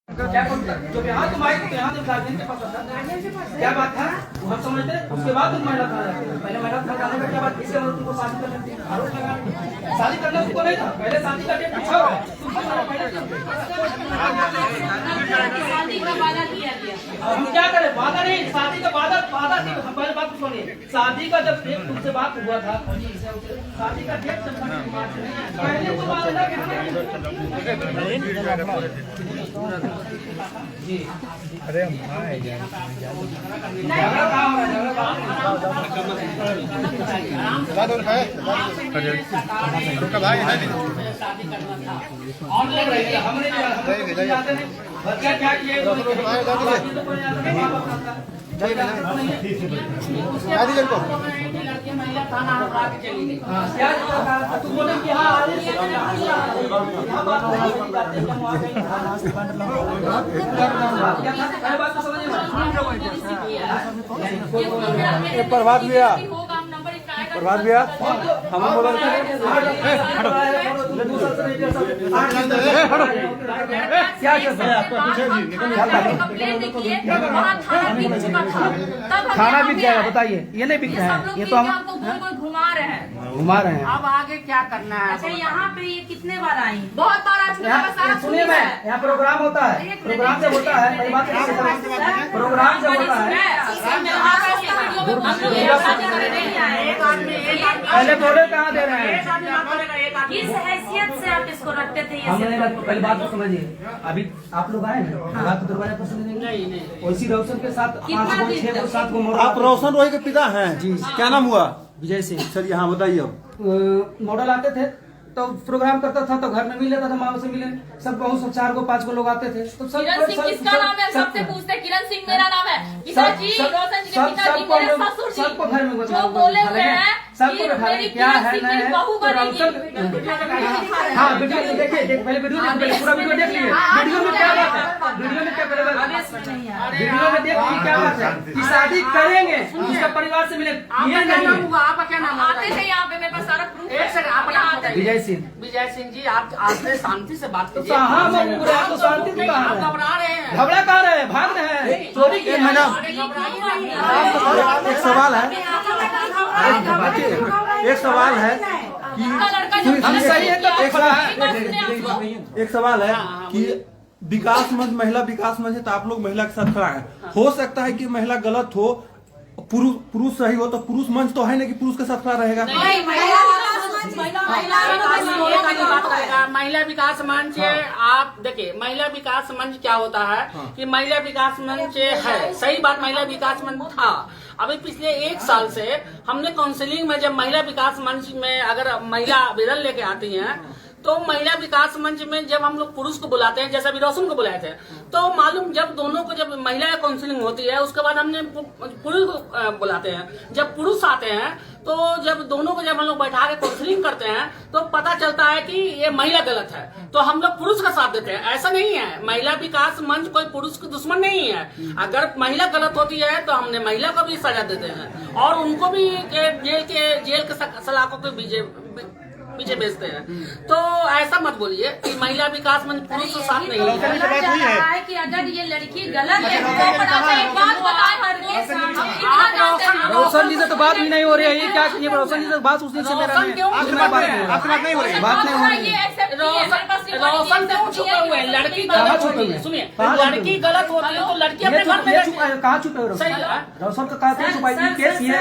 क्या जब यहाँ तुम आए तो यहाँ गार्जियन के पास था, क्या बात था वो हम समझते। उसके बाद तुम महिला थाना जाते, पहले महिला थाना जाने का क्या बात, इसके बाद तुमको शादी करने की आरोप लगा। शादी करना तुमको नहीं था, पहले शादी का डेट पूछा हुआ है, शादी का वादा किया गया। हम क्या करें, वादा नहीं, शादी का वादा थी। हम पहले बात सुनिए, शादी का जब डेट तुमसे बात हुआ था, शादी का डेट पहले तो वादा जी। अरे हम बच्चा क्या किए महिला थाना चली गई। तुम बोले कि प्रभात भैया, प्रभात भैया हम बोला क्या करते हैं आपका खाना बिक जाएगा, बताइए। ये नहीं बिक रहा है, ये तो हम घुमा रहे हैं। अब आगे क्या करना है? अच्छा, यहाँ पे ये कितने बार आई? बहुत बार आ चुकी है। सुनिए, मैं यहाँ प्रोग्राम होता है, प्रोग्राम जब होता है प्रोग्राम जब होता है पहले बोले कहाँ दे रहे हैं, किस हैसियत से आप इसको रखते थे? हमने पहली बात तो समझिए, अभी आप लोग आए हैं बात तो दरवाजा पसंद नहीं, वैसी रोशन के साथ 5 गो 6 गो 7 गो मॉडल। आप रोशन रोही के पिता हैं जी? क्या नाम हुआ? विजय सिंह। चलिए हाँ बताइए। अब मॉडल आते थे तो प्रोग्राम करता था तो घर में मिल लेता था, माँ से मिले सब बहुत 4 गो 5 गो लोग आते थे तो सब किरण सिंह किसका नाम है? सबसे पूछते हैं। किरण सिंह मेरा नाम है। किशन जी, रोशन जी के पिताजी, मेरे ससुर जी, सबको घर में जो बोले हुए हैं सबको मेरी क्या है किरण सिंह बहू बनेगी। हाँ वीडियो में देखिए, पहले वीडियो पूरा वीडियो देख लीजिए। वीडियो में क्या बात है, वीडियो में क्या वीडियो में देखिए क्या बात है कि शादी करेंगे उसका परिवार से मिले। ये नहीं हुआ आपका क्या नाम? आते थे यहाँ पे, मेरे पास सारा प्रूफ एक सेकंड, आप यहाँ आते हैं। विजय सिंह। विजय सिंह जी, आप आपसे शांति से बात कीजिए। हाँ पूरे आपको शांति से कहा है, घबरा रहे हैं, घबरा कहा रहे हैं, भाग रहे हैं, चोरी किए हैं। एक सवाल है, एक सवाल है कि हम सही है तो एक सवाल है कि विकास मंच, महिला विकास मंच है तो आप लोग महिला के साथ खड़ा है। हो सकता है कि महिला गलत हो, पुरुष सही हो, तो पुरुष मंच तो है ना कि पुरुष के साथ खड़ा रहेगा। महिला विकास मंच आप देखिए, महिला विकास मंच क्या होता है कि महिला विकास मंच है, सही बात, महिला विकास मंच था। अभी पिछले 1 साल से हमने काउंसलिंग में, जब महिला विकास मंच में अगर महिला विरल लेके आती हैं तो महिला विकास मंच में जब हम लोग पुरुष को बुलाते हैं, जैसा अभी रोशन को बुलाए थे, तो मालूम जब दोनों को, जब महिला काउंसलिंग होती है उसके बाद हमने पुरुष को बुलाते हैं। जब पुरुष आते हैं तो जब दोनों को जब हम लोग बैठा के काउंसलिंग करते हैं तो पता चलता है कि ये महिला गलत है, तो हम लोग पुरुष का साथ देते हैं। ऐसा नहीं है, महिला विकास मंच कोई पुरुष के दुश्मन नहीं है। अगर महिला गलत होती है तो हमने महिला को भी सजा देते हैं और उनको भी जेल के सलाखों के पीछे भेजते हैं। तो ऐसा मत बोलिए कि महिला विकास मंच पुरुष के साथ नहीं है। कि अगर ये लड़की गलत है तो रोशन जी से तो बात भी नहीं हो रही है। ये क्या, ये रोशन जी से बात उस दिन से मेरा नहीं है, बात नहीं हो रही है। रोशन से छुपे हुए हैं, लड़की गलत होती है। सुनिए, लड़की गलत होती है तो लड़की अपने घर में कहाँ छुपे हुए रोशन का कहाँ छुपाई? केस ये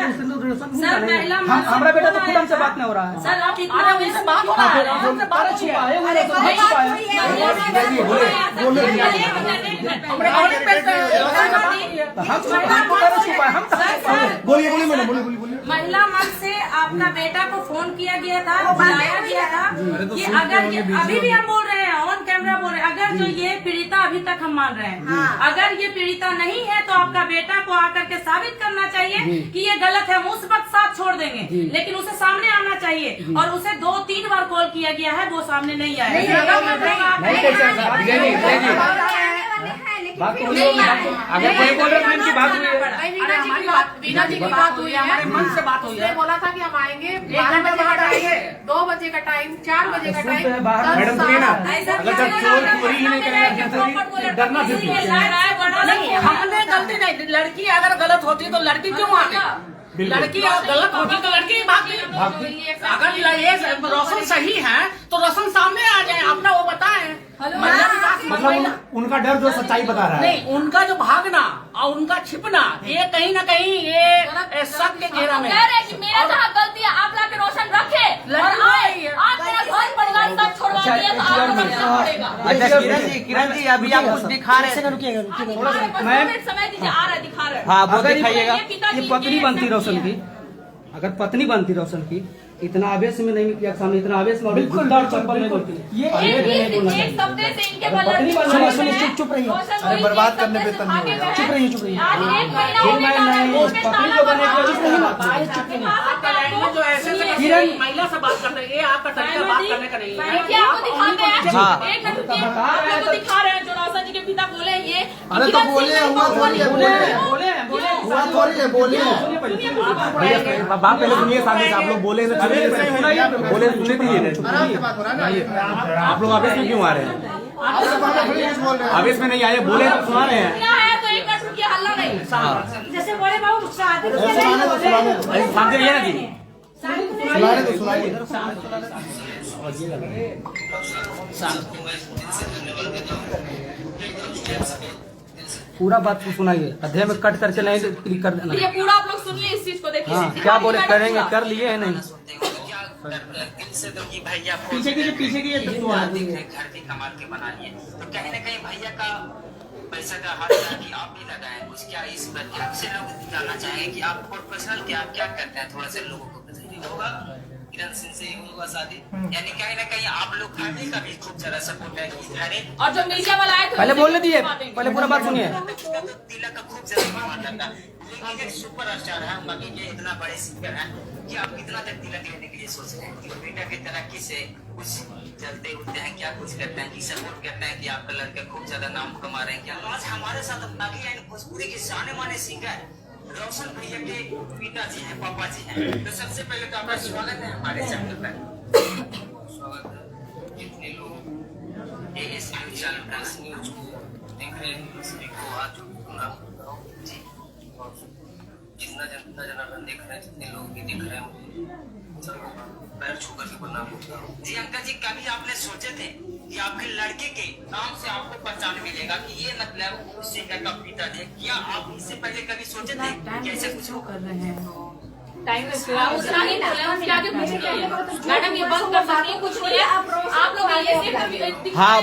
हमारा बेटा तो खुद हमसे बात नहीं हो रहा है। सर आप बात हो रहा है, रोशन से बात हो रहा है। बोलिए बोलिए मैडम, बोलिए बोलिए। महिला मंच से आपका बेटा को फोन किया गया था, बुलाया गया था कि अगर ये, अभी भी हम बोल रहे हैं, ऑन कैमरा बोल रहे हैं, अगर जो ये पीड़िता, अभी तक हम मान रहे हैं, अगर ये पीड़िता नहीं है तो आपका बेटा को आकर के साबित करना चाहिए कि ये गलत है। हम उस वक्त साथ छोड़ देंगे, लेकिन उसे सामने आना चाहिए। और उसे 2-3 बार कॉल किया गया है, वो सामने नहीं आया। बात तो हुई नहीं होगी। आए। अगर कोई बोल रहे फिल्म की बात हुई है। अरे हमारी बात वीना जी की बात हुई है, हमारे मन से बात हुई उसने है। बोला था कि हम आएंगे 12 घंटे बजे का बाद टाइम, आएंगे। 2 बजे का टाइम, 4 बजे का टाइम। सुनते हैं बाहर। कल मैडम सुनिए ना, सारा- अगर जब चोर चोरी ही नहीं करेगा तो डरना फिर क्यों? नहीं, हमने गलती नहीं, लड़की अगर गलत होती तो लड़की क्यों आती? लड़की अगर गलत होती तो लड़की ही भागती। अगर ये रोशन सही है तो रोशन सामने आ जाए, अपना वो बताए। मतलब उनका डर जो सच्चाई बता रहा है। नहीं, उनका जो भागना और उनका छिपना, ये कहीं ना कहीं ये शक के घेरा में। कह रहे कि मेरा जहाँ गलती है आप लाके रोशन रखे और आए, आप मेरा घर परिवार सब छोड़वा दिया तो आपको करना पड़ेगा। अच्छा किरण जी अभी आप कुछ दिखा रहे हैं। मैं समय दीजिए, आ रहा है, दिखा रहे हैं। हाँ वो अगर दिखाइएगा। ये पत्नी बनती रोशन की, अगर पत्नी बनती रोशन की, इतना आवेश में नहीं किया सामने, इतना आवेश में बिल्कुल और चप्पल में बोलती है। एक सप्ताह से इनके पत्नी बनना चुप रहिए। अरे बर्बाद करने पे तंग नहीं होगा। चुप रहिए, चुप रहिए। आज एक महीना हो गया पत्नी को बने के चुप रहिए ना। आपका लैंग्वेज जो ऐसे किरण- महिला से बात कर रहे हैं, ये आपका तरीका बात करने का नहीं है। देखिए आपको दिखाते हैं, हाँ। एक मिनट रुकिए, आपको दिखा रहे हैं जो रोशन जी के पिता बोले ये। अरे तो बोले, हुआ थोड़ी है, बोले हुआ थोड़ी है, बोलिए। बात पहले सुनिए, सामने से आप लोग बोले ना, बोले सुने दीजिए। आप लोग आवेश में क्यों आ रहे हैं? आवेश में नहीं आए, बोले तो सुना रहे हैं। क्या है तो एक मिनट रुकिए, हल्ला नहीं। जैसे बड़े बाबू गुस्सा आते तो शांति रहिए ना जी। सुनाइए तो सुनाइए। पूरा बात को सुनाइए, अध्याय में कट करके नहीं तो क्लिक कर देना। ये पूरा आप लोग सुनिए, इस चीज को देखिए। हाँ, क्या बोले करेंगे, कर लिए है नहीं। पीछे की ये दिख रहे घर भी कमाल के बना लिए, तो कहीं ना कहीं भैया का पैसा का हाथ था कि आप भी लगाए कुछ, क्या इस पर क्या से लोग जानना चाहेंगे कि आप प्रोफेशनल क्या करते हैं, थोड़ा सा लोगों को बताइए। होगा किरण सिंह से होगा शादी, यानी कहीं ना कहीं आप लोग फैमिली का भी खूब सारा सपोर्ट है कि हर एक और जो मीडिया वाला आए थे पहले बोलने दिए, पहले पूरा बात सुनिए। तिलक का खूब ज्यादा डिमांड रहता है, लेकिन एक सुपर स्टार है, बाकी के इतना बड़े सिंगर है कि आप कितना तक तिलक लेने के लिए सोच रहे हैं कि बेटा की तरक्की से कुछ चलते उठते हैं, क्या कुछ करते हैं कि सपोर्ट करते हैं कि आपका लड़का खूब ज्यादा नाम कमा रहे हैं क्या? आज हमारे साथ बाकी भोजपुरी के जाने माने सिंगर रोशन भैया के पिताजी हैं, पापा जी हैं, तो सबसे पहले तो आपका स्वागत है हमारे चैनल पर। स्वागत है। जितने लोग इस चैनल प्लस न्यूज को देख रहे हैं सभी को हाथ जोड़ना जी, और जितना जनता जनार्दन देख रहे हैं, जितने लोग भी देख रहे हैं सबको पैर छू करके प्रणाम करता हूं। जी अंकल जी, कभी आपने सोचे थे कि आपके लड़के के नाम से आपको पहचान मिलेगा कि ये मतलब उस सिंगर का पिताजी है? क्या आप इससे पहले कभी सोचे थे कि ऐसे कुछ होगा? टाइम उतना ही बोले, उसके आगे कुछ नहीं है। मैडम ये बंद कर सकती है, कुछ नहीं है। आप लोग ये सिर्फ हाँ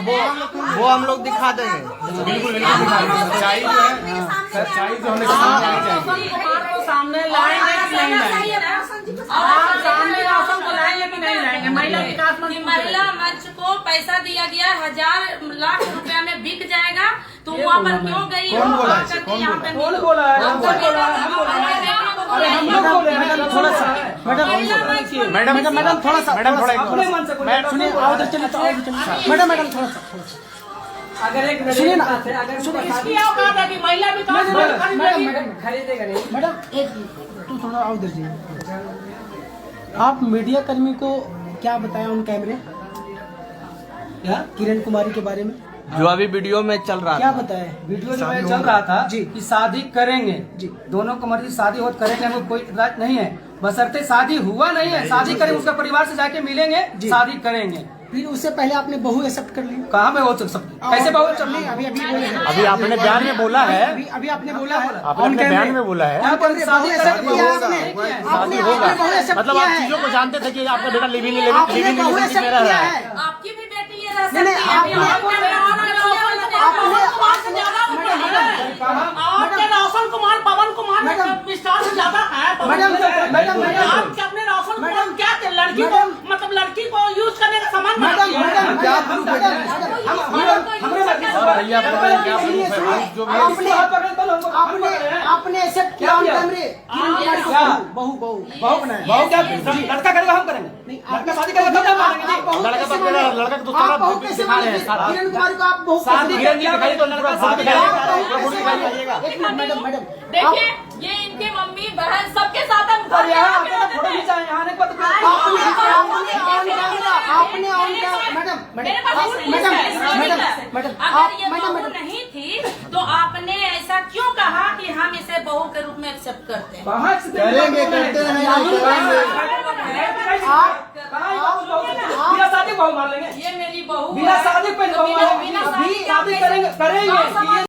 वो हम लोग दिखा देंगे। बिल्कुल सच्चाई जो है, सच्चाई जो हमें सामने लाएंगे कि नहीं लाएंगे? और सामने रोशन को लाएंगे कि नहीं लाएंगे? महिला विकास मंत्री महिला मंच को पैसा दिया गया 1000 लाख रुपया में बिक जाएगा, तो वहाँ पर क्यों गई? कौन बोला है? करके यहाँ पे कौन बोला है? हम लोग बोले हैं। हम लोग बोले हैं। मैडम थोड़ा सा, मैडम थोड़ा सा, अपने मन से बोले। सुनिए, आओ इधर चलिए, तो आओ इधर चलिए। मैडम थोड़ा सा अगर एक सुनिए ना, अगर इसकी औकात है कि महिला विकास मंच खरीदेगी? खरीदेगा नहीं। मैडम एक तू थोड़ा आओ इधर जी। आप मीडिया कर्मी को क्या बताया उन कैमरे क्या किरण कुमारी के बारे में जो अभी वीडियो में चल रहा क्या था। बताया? वीडियो जो चल रहा था जी। कि शादी करेंगे जी। दोनों को मर्जी, शादी हो करेंगे, हमें कोई इतराज नहीं है, बशर्ते शादी हुआ नहीं है, शादी करेंगे, उसका परिवार से जाके मिलेंगे, जी। शादी करेंगे। फिर उससे पहले आपने बहू एक्सेप्ट कर ली? कहाँ पे हो सकता, कैसे बहु चल नहीं, अभी बोले हैं। अभी आपने बयान में बोला है, अभी आपने बोला है। आपने अपने बयान में बोला है। यहाँ पर शादी शादी होगा, आपने शादी आपने होगा, बहू एक्सेप्ट मतलब किया आप है। चीजों को जानते थे कि आपका बेटा लिविंग आपने बहू एक्सेप्ट में रह किया रहा है। है। आपकी भी बेटी ये रह नहीं, नहीं, सकती है। आपके रोशन कुमार पवन कुमार मैडम। विस्तार से ज्यादा है। Madam, madam, madam. आपके अपने रोशन कुमार क्या थे? लड़की को मैडम। मतलब लड़की को यूज करने का सामान बना मैडम दिया है। मैडम क्या मैडम प्रूफ है? हमरे मर्जी से भैया बताइए क्या सुनिए प्रूफ है? सुनिए जो भी आपने हाथ पकड़ तो हमको आपने आपने एक्सेप्ट किया ऑन कैमरे क्या? बहू बहू बहू बनाए बहू क्या लड़का करेगा हम करेंगे नहीं लड़का शादी करेगा तब हम मानेंगे जी लड़का तो मेरा लड़का तो सारा बहू कैसे दिखा रहे हैं मानेंगे? सारा। किरण कुमारी को आप बहू कैसे शादी मानेंगे? किया दिखाई तो लड़का शादी आप करेगा बहू कैसे मानेंगे? एक मिनट मैडम मैडम देखिए ये इनके मम्मी बहन सबके साथ हम और यहाँ आके ना फोटो खिंचाए यहाँ आने के बाद आपने ऑन कैमरा मैडम मेरे पास मैडम इसलिए मैडम है। मैडम अगर ये मैडम बहू नहीं थी तो आपने ऐसा क्यों कहा कि हम इसे बहू के रूप में एक्सेप्ट करते हैं? कहाँ से करेंगे करते रहेंगे बिना शादी बहू मार लेंगे ये मेरी बहू बिना है। शादी पे तो बहू बिना शादी शादी करेंगे करेंगे